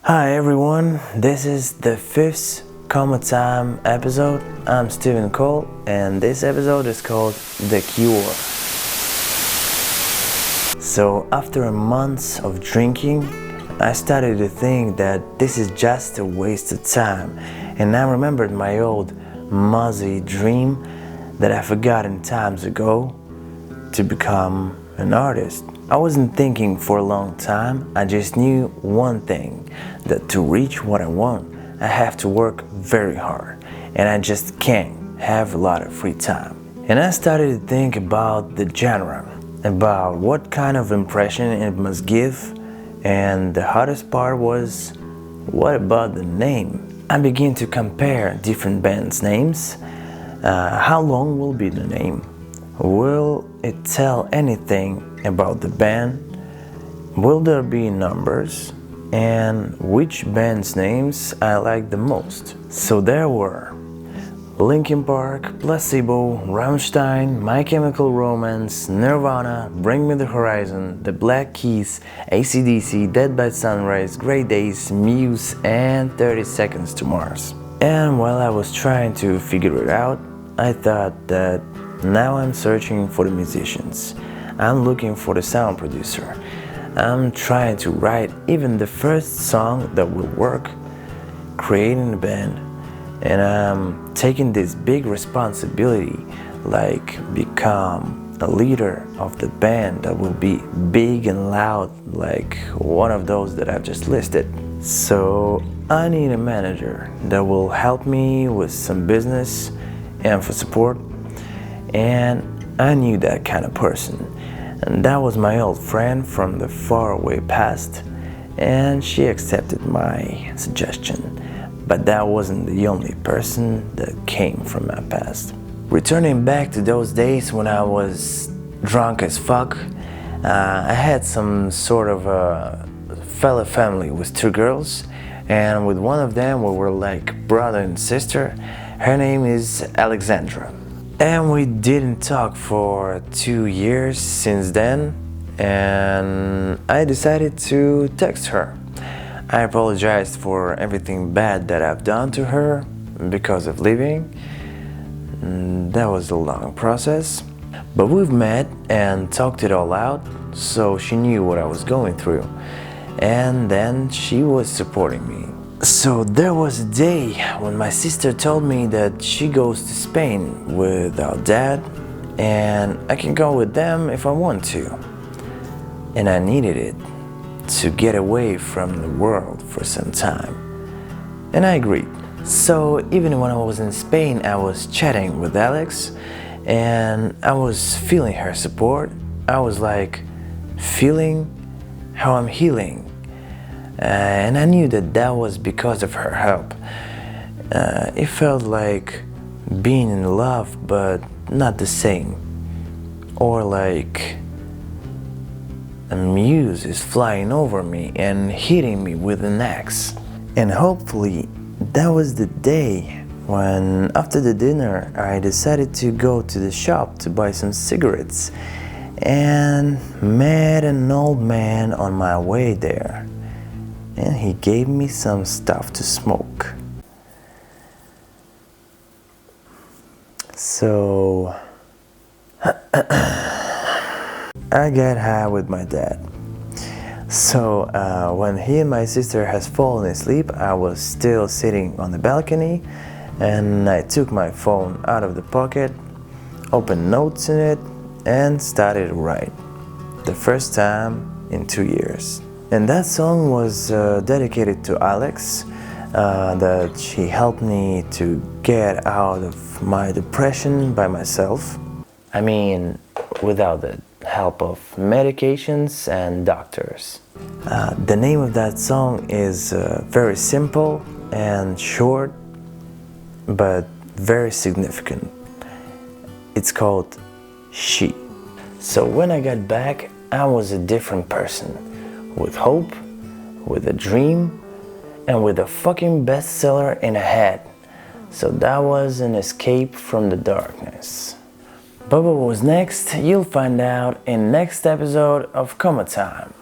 Hi everyone, this is the fifth Coma Time episode. I'm Stephen Cole and this episode is called The Cure. So after a month of drinking, I started to think that this is just a waste of time, and I remembered my old muzzy dream that I forgotten times ago to become an artist. I wasn't thinking for a long time, I just knew one thing, that to reach what I want, I have to work very hard, and I just can't have a lot of free time. And I started to think about the genre, about what kind of impression it must give, and the hardest part was, what about the name? I began to compare different bands' names. How long will be the name? Will it tell anything about the band? Will there be numbers? And which band's names I like the most? So there were Linkin Park, Placebo, Rammstein, My Chemical Romance, Nirvana, Bring Me the Horizon, The Black Keys, AC/DC, Dead by Sunrise, Grey Days, Muse, and 30 Seconds to Mars. And while I was trying to figure it out, I thought that now I'm searching for the musicians. I'm looking for the sound producer. I'm trying to write even the first song that will work, creating a band, and I'm taking this big responsibility, like become a leader of the band that will be big and loud, like one of those that I've just listed. So I need a manager that will help me with some business and for support. And I knew that kind of person, and that was my old friend from the faraway past, and she accepted my suggestion. But that wasn't the only person that came from my past. Returning back to those days when I was drunk as fuck, I had some sort of a fella family with two girls, and with one of them we were like brother and sister. Her name is Alexandra. And we didn't talk for 2 years since then, and I decided to text her. I apologized for everything bad that I've done to her because of leaving. That was a long process, but we've met and talked it all out, so she knew what I was going through, and then she was supporting me. So there was a day when my sister told me that she goes to Spain with our dad, and I can go with them if I want to. And I needed it to get away from the world for some time. And I agreed. So even when I was in Spain, I was chatting with Alex, and I was feeling her support. I was like feeling how I'm healing. And I knew that that was because of her help. It felt like being in love, but not the same. Or like a muse is flying over me and hitting me with an axe. And hopefully that was the day when, after the dinner, I decided to go to the shop to buy some cigarettes and met an old man on my way there. And he gave me some stuff to smoke. So I got high with my dad. So when he and my sister has fallen asleep, I was still sitting on the balcony, and I took my phone out of the pocket, opened notes in it, and started to write. The first time in 2 years. And that song was dedicated to Alex, that she helped me to get out of my depression by myself. I mean, without the help of medications and doctors. The name of that song is very simple and short, but very significant. It's called She. So when I got back, I was a different person. With hope, with a dream, and with a fucking bestseller in a head. So that was an escape from the darkness. But what was next, you'll find out in next episode of Coma Time.